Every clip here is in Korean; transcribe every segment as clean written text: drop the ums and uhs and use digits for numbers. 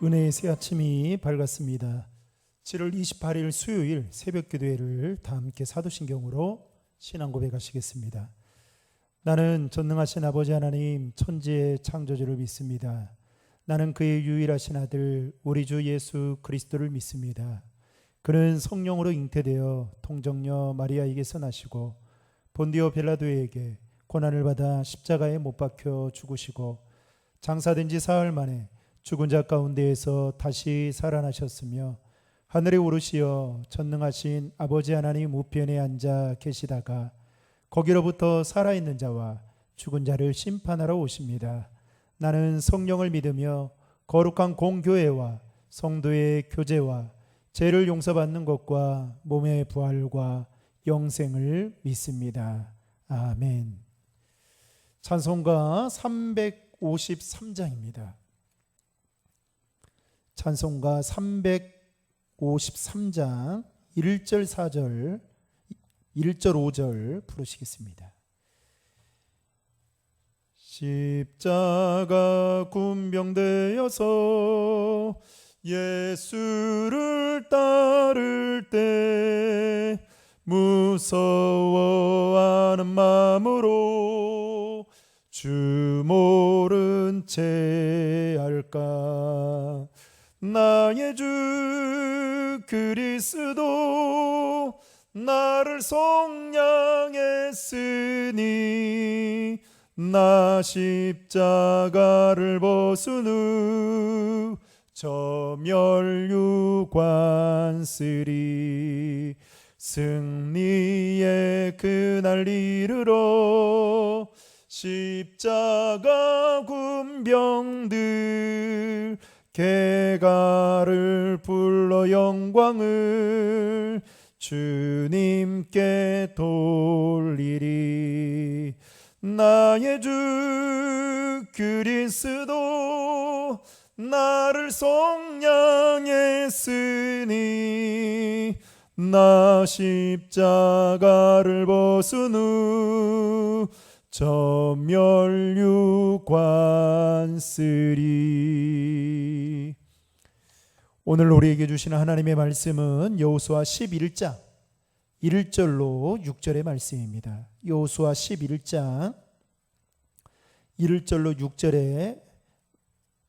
은혜의 새 아침이 밝았습니다. 7월 28일 수요일 새벽 기도회를 다 함께 사도신경으로 신앙 고백하시겠습니다. 나는 전능하신 아버지 하나님 천지의 창조주를 믿습니다. 나는 그의 유일하신 아들 우리 주 예수 그리스도를 믿습니다. 그는 성령으로 잉태되어 통정녀 마리아에게서 나시고 본디오 빌라도에게 고난을 받아 십자가에 못 박혀 죽으시고 장사된 지 사흘 만에 죽은 자 가운데에서 다시 살아나셨으며 하늘에 오르시어 전능하신 아버지 하나님 우편에 앉아 계시다가 거기로부터 살아있는 자와 죽은 자를 심판하러 오십니다. 나는 성령을 믿으며 거룩한 공교회와 성도의 교제와 죄를 용서받는 것과 몸의 부활과 영생을 믿습니다. 아멘. 찬송가 353장입니다. 찬송가 353장 1절 4절 1절 5절 부르시겠습니다. 십자가 군병되어서 예수를 따를 때 무서워하는 마음으로 주 모른 채 할까. 나의 주 그리스도 나를 속량했으니 나 십자가를 벗은 후 저 멸류관 쓰리. 승리의 그날 이르러 십자가 군병들 개가를 불러 영광을 주님께 돌리리. 나의 주 그리스도 나를 속량했으니 나 십자가를 벗은 후 저 멸류관 쓰리. 오늘 우리에게 주시는 하나님의 말씀은 여호수아 11장 1절로 6절의 말씀입니다. 여호수아 11장 1절로 6절의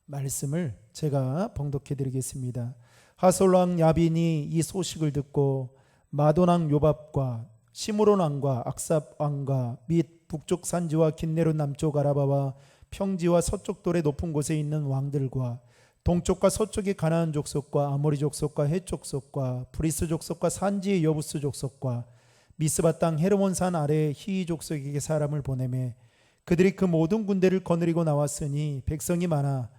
말씀을 제가 봉독해 드리겠습니다. 하솔 왕 야빈이 이 소식을 듣고 마돈 왕 요밥과 시므론 왕과 악삽 왕과 및 북쪽 산지와 긴네로 남쪽 아라바와 평지와 서쪽 돌의 높은 곳에 있는 왕들과 동쪽과 서쪽의 가나안 족속과 아모리 족속과 헷 족속과 브리스 족속과 산지의 여부스 족속과 미스바 땅 헤르몬 산 아래의 히이 족속에게 사람을 보내매 그들이 그 모든 군대를 거느리고 나왔으니 백성이 많아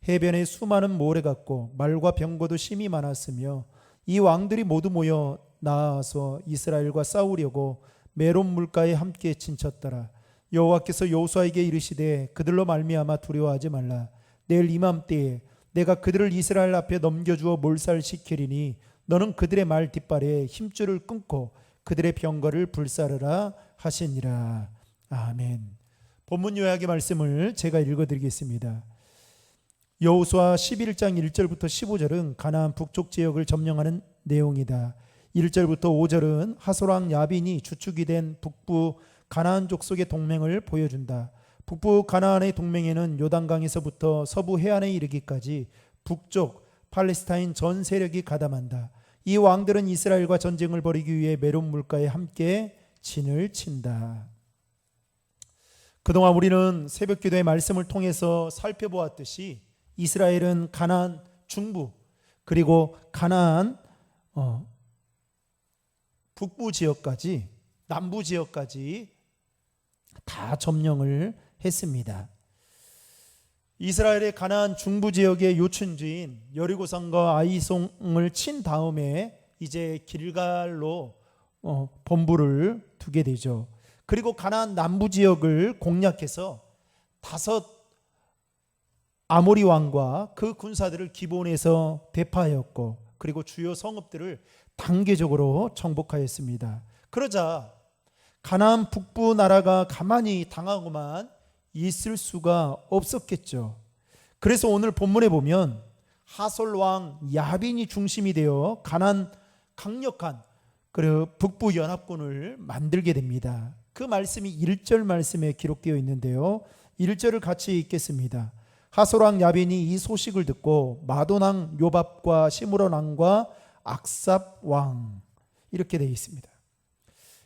해변에 수많은 모래 같고 말과 병거도 심히 많았으며 이 왕들이 모두 모여 나아서 이스라엘과 싸우려고 메론 물가에 함께 진쳤더라. 여호와께서 여호수아에게 이르시되 그들로 말미암아 두려워하지 말라. 내일 이맘때에 내가 그들을 이스라엘 앞에 넘겨주어 몰살시키리니 너는 그들의 말 뒷발에 힘줄을 끊고 그들의 병거를 불사르라 하시니라. 아멘. 본문 요약의 말씀을 제가 읽어드리겠습니다. 여호수아 11장 1절부터 15절은 가나안 북쪽 지역을 점령하는 내용이다. 1절부터 5절은 하솔 왕 야빈이 주축이 된 북부 가나안 족속의 동맹을 보여준다. 북부 가나안의 동맹에는 요단강에서부터 서부 해안에 이르기까지 북쪽 팔레스타인 전 세력이 가담한다. 이 왕들은 이스라엘과 전쟁을 벌이기 위해 메론 물가에 함께 진을 친다. 그동안 우리는 새벽 기도의 말씀을 통해서 살펴보았듯이 이스라엘은 가나안 중부 그리고 가나안 북부 지역까지 남부 지역까지 다 점령을 했습니다. 이스라엘의 가나안 중부 지역의 요충지인 여리고산과 아이송을 친 다음에 이제 길갈로 본부를 두게 되죠. 그리고 가나안 남부 지역을 공략해서 5 아모리 왕과 그 군사들을 기본에서 대파하였고 그리고 주요 성읍들을 단계적으로 정복하였습니다. 그러자 가나안 북부 나라가 가만히 당하고만 있을 수가 없었겠죠. 그래서 오늘 본문에 보면 하솔 왕 야빈이 중심이 되어 가나안 강력한 그 북부 연합군을 만들게 됩니다. 그 말씀이 1절 말씀에 기록되어 있는데요. 1절을 같이 읽겠습니다. 하솔 왕 야빈이 이 소식을 듣고 마돈 왕 요밥과 시므론 왕과 악삽 왕, 이렇게 되어 있습니다.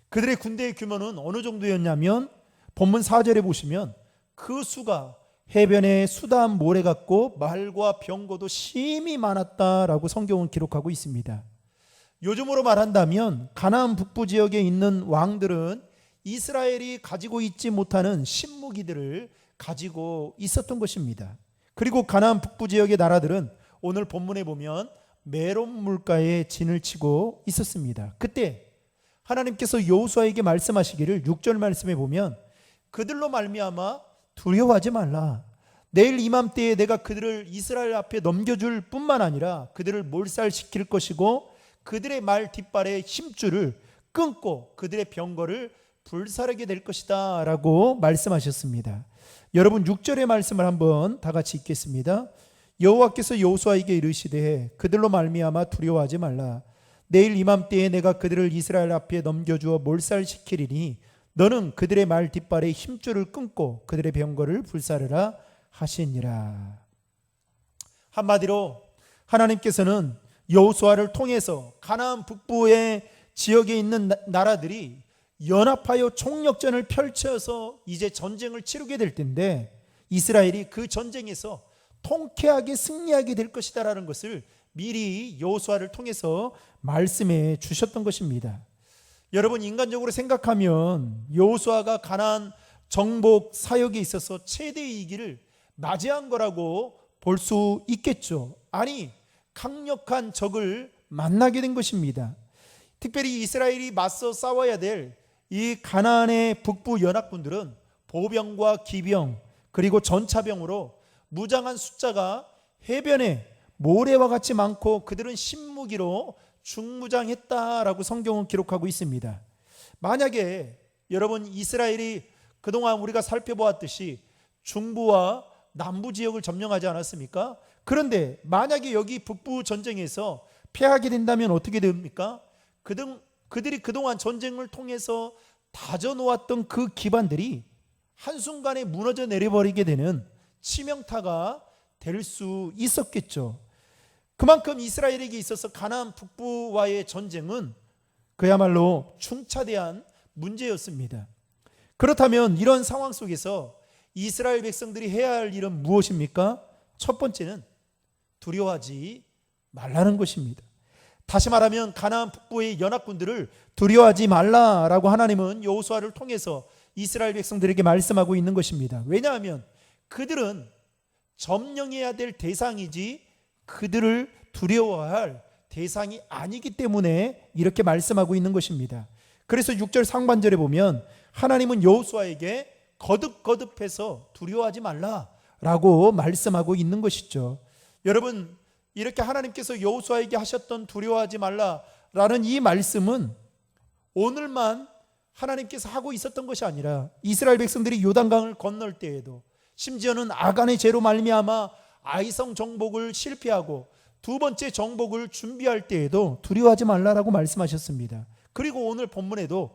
그들의 군대의 규모는 어느 정도였냐면 본문 4절에 보시면 그 수가 해변에 수다한 모래 같고 말과 병거도 심히 많았다라고 성경은 기록하고 있습니다. 요즘으로 말한다면 가나안 북부 지역에 있는 왕들은 이스라엘이 가지고 있지 못하는 신무기들을 가지고 있었던 것입니다. 그리고 가나안 북부 지역의 나라들은 오늘 본문에 보면 메론 물가에 진을 치고 있었습니다. 그때 하나님께서 여호수아에게 말씀하시기를 6절 말씀에 보면 그들로 말미암아 두려워하지 말라. 내일 이맘때에 내가 그들을 이스라엘 앞에 넘겨줄 뿐만 아니라 그들을 몰살시킬 것이고 그들의 말 뒷발의 힘줄을 끊고 그들의 병거를 불사르게 될 것이다 라고 말씀하셨습니다. 여러분 6절의 말씀을 한번 다 같이 읽겠습니다. 여호와께서 여호수아에게 이르시되 그들로 말미암아 두려워하지 말라. 내일 이맘때에 내가 그들을 이스라엘 앞에 넘겨주어 몰살시키리니 너는 그들의 말 뒷발의 힘줄을 끊고 그들의 병거를 불사르라 하시니라. 한마디로 하나님께서는 여호수아를 통해서 가나안 북부의 지역에 있는 나라들이 연합하여 총력전을 펼쳐서 이제 전쟁을 치르게 될 텐데 이스라엘이 그 전쟁에서 통쾌하게 승리하게 될 것이다라는 것을 미리 여호수아를 통해서 말씀해 주셨던 것입니다. 여러분 인간적으로 생각하면 여호수아가 가나안 정복 사역에 있어서 최대의 위기를 맞이한 거라고 볼 수 있겠죠. 아니, 강력한 적을 만나게 된 것입니다. 특별히 이스라엘이 맞서 싸워야 될 이 가나안의 북부 연합군들은 보병과 기병 그리고 전차병으로 무장한 숫자가 해변에 모래와 같이 많고 그들은 신무기로 중무장했다라고 성경은 기록하고 있습니다. 만약에 여러분 이스라엘이 그동안 우리가 살펴보았듯이 중부와 남부 지역을 점령하지 않았습니까? 그런데 만약에 여기 북부 전쟁에서 패하게 된다면 어떻게 됩니까? 그들이 그동안 전쟁을 통해서 다져놓았던 그 기반들이 한순간에 무너져 내려버리게 되는 치명타가 될 수 있었겠죠. 그만큼 이스라엘에게 있어서 가나안 북부와의 전쟁은 그야말로 중차대한 문제였습니다. 그렇다면 이런 상황 속에서 이스라엘 백성들이 해야 할 일은 무엇입니까? 첫 번째는 두려워하지 말라는 것입니다. 다시 말하면 가나안 북부의 연합군들을 두려워하지 말라라고 하나님은 여호수아를 통해서 이스라엘 백성들에게 말씀하고 있는 것입니다. 왜냐하면 그들은 점령해야 될 대상이지 그들을 두려워할 대상이 아니기 때문에 이렇게 말씀하고 있는 것입니다. 그래서 6절 상반절에 보면 하나님은 여호수아에게 거듭거듭해서 두려워하지 말라라고 말씀하고 있는 것이죠. 여러분 이렇게 하나님께서 여호수아에게 하셨던 두려워하지 말라라는 이 말씀은 오늘만 하나님께서 하고 있었던 것이 아니라 이스라엘 백성들이 요단강을 건널 때에도 심지어는 아간의 죄로 말미암아 아이성 정복을 실패하고 두 번째 정복을 준비할 때에도 두려워하지 말라라고 말씀하셨습니다. 그리고 오늘 본문에도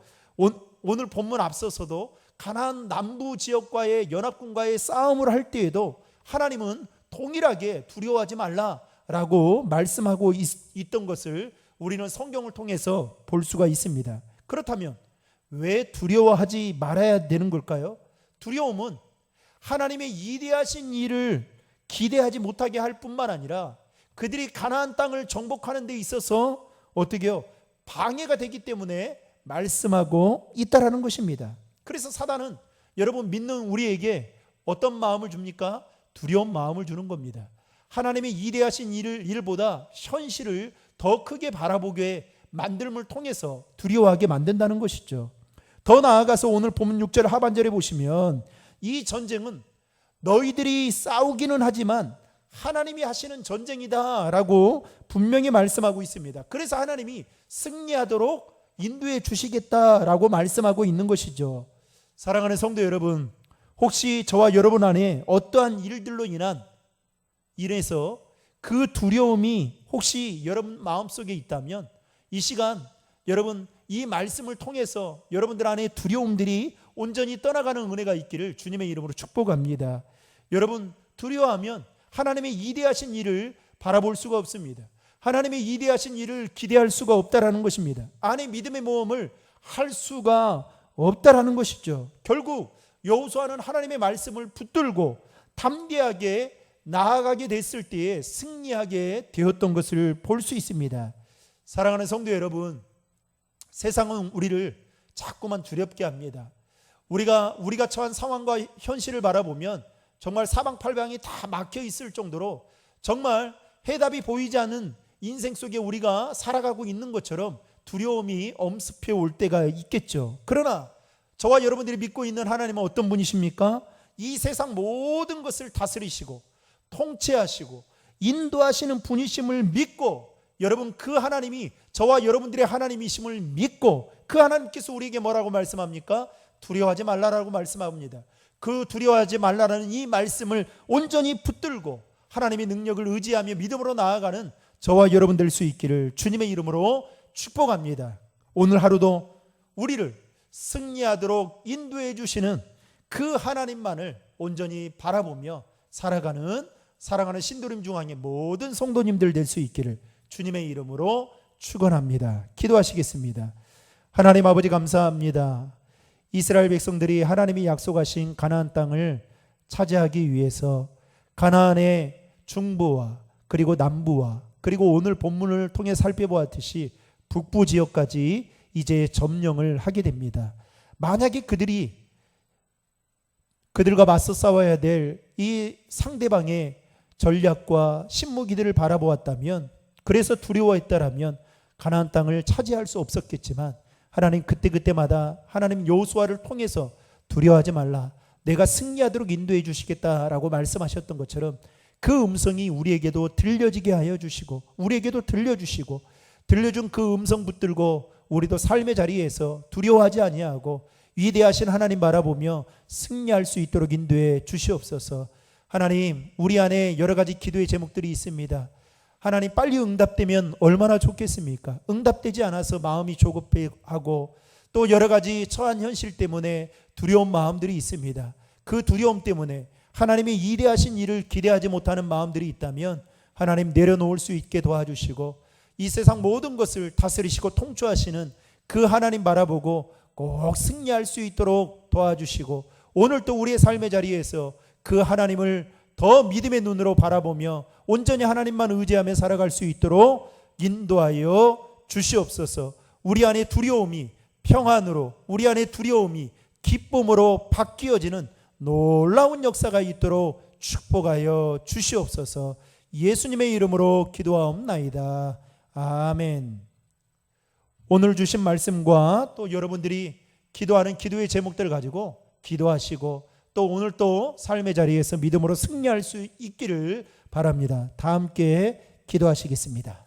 오늘 본문 앞서서도 가나안 남부 지역과의 연합군과의 싸움을 할 때에도 하나님은 동일하게 두려워하지 말라라고 말씀하고 있던 것을 우리는 성경을 통해서 볼 수가 있습니다. 그렇다면 왜 두려워하지 말아야 되는 걸까요? 두려움은 하나님의 이대하신 일을 기대하지 못하게 할 뿐만 아니라 그들이 가나안 땅을 정복하는 데 있어서 어떻게요? 방해가 되기 때문에 말씀하고 있다라는 것입니다. 그래서 사단은 여러분 믿는 우리에게 어떤 마음을 줍니까? 두려운 마음을 주는 겁니다. 하나님의 이대하신 일보다 현실을 더 크게 바라보게 만듦을 통해서 두려워하게 만든다는 것이죠. 더 나아가서 오늘 본문 6절 하반절에 보시면 이 전쟁은 너희들이 싸우기는 하지만 하나님이 하시는 전쟁이다 라고 분명히 말씀하고 있습니다. 그래서 하나님이 승리하도록 인도해 주시겠다라고 말씀하고 있는 것이죠. 사랑하는 성도 여러분, 혹시 저와 여러분 안에 어떠한 일들로 인해서 그 두려움이 혹시 여러분 마음속에 있다면 이 시간 여러분 이 말씀을 통해서 여러분들 안에 두려움들이 온전히 떠나가는 은혜가 있기를 주님의 이름으로 축복합니다. 여러분 두려워하면 하나님의 이대하신 일을 바라볼 수가 없습니다. 하나님의 이대하신 일을 기대할 수가 없다라는 것입니다. 안에 믿음의 모험을 할 수가 없다라는 것이죠. 결국 여호수아는 하나님의 말씀을 붙들고 담대하게 나아가게 됐을 때에 승리하게 되었던 것을 볼 수 있습니다. 사랑하는 성도 여러분, 세상은 우리를 자꾸만 두렵게 합니다. 우리가 처한 상황과 현실을 바라보면 정말 사방팔방이 다 막혀 있을 정도로 정말 해답이 보이지 않는 인생 속에 우리가 살아가고 있는 것처럼 두려움이 엄습해 올 때가 있겠죠. 그러나 저와 여러분들이 믿고 있는 하나님은 어떤 분이십니까? 이 세상 모든 것을 다스리시고 통치하시고 인도하시는 분이심을 믿고, 여러분 그 하나님이 저와 여러분들의 하나님이심을 믿고 그 하나님께서 우리에게 뭐라고 말씀합니까? 두려워하지 말라라고 말씀합니다. 그 두려워하지 말라라는 이 말씀을 온전히 붙들고 하나님의 능력을 의지하며 믿음으로 나아가는 저와 여러분 될 수 있기를 주님의 이름으로 축복합니다. 오늘 하루도 우리를 승리하도록 인도해 주시는 그 하나님만을 온전히 바라보며 살아가는 사랑하는 신도림 중앙의 모든 성도님들 될 수 있기를 주님의 이름으로 축원합니다. 기도하시겠습니다. 하나님 아버지 감사합니다. 이스라엘 백성들이 하나님이 약속하신 가나안 땅을 차지하기 위해서 가나안의 중부와 그리고 남부와 그리고 오늘 본문을 통해 살펴보았듯이 북부 지역까지 이제 점령을 하게 됩니다. 만약에 그들과 맞서 싸워야 될 이 상대방의 전략과 신무기들을 바라보았다면, 그래서 두려워했다라면 가나안 땅을 차지할 수 없었겠지만, 하나님 그때마다 하나님 여호수아를 통해서 두려워하지 말라, 내가 승리하도록 인도해 주시겠다라고 말씀하셨던 것처럼 그 음성이 우리에게도 들려지게 하여 주시고 우리에게도 들려주시고, 들려준 그 음성 붙들고 우리도 삶의 자리에서 두려워하지 아니하고 위대하신 하나님 바라보며 승리할 수 있도록 인도해 주시옵소서. 하나님, 우리 안에 여러 가지 기도의 제목들이 있습니다. 하나님, 빨리 응답되면 얼마나 좋겠습니까? 응답되지 않아서 마음이 조급해하고 또 여러 가지 처한 현실 때문에 두려운 마음들이 있습니다. 그 두려움 때문에 하나님의 이대하신 일을 기대하지 못하는 마음들이 있다면 하나님 내려놓을 수 있게 도와주시고, 이 세상 모든 것을 다스리시고 통치하시는 그 하나님 바라보고 꼭 승리할 수 있도록 도와주시고, 오늘 또 우리의 삶의 자리에서 그 하나님을 더 믿음의 눈으로 바라보며 온전히 하나님만 의지하며 살아갈 수 있도록 인도하여 주시옵소서. 우리 안에 두려움이 평안으로, 우리 안에 두려움이 기쁨으로 바뀌어지는 놀라운 역사가 있도록 축복하여 주시옵소서. 예수님의 이름으로 기도하옵나이다. 아멘. 오늘 주신 말씀과 또 여러분들이 기도하는 기도의 제목들을 가지고 기도하시고 또 오늘 또 삶의 자리에서 믿음으로 승리할 수 있기를 바랍니다. 다 함께 기도하시겠습니다.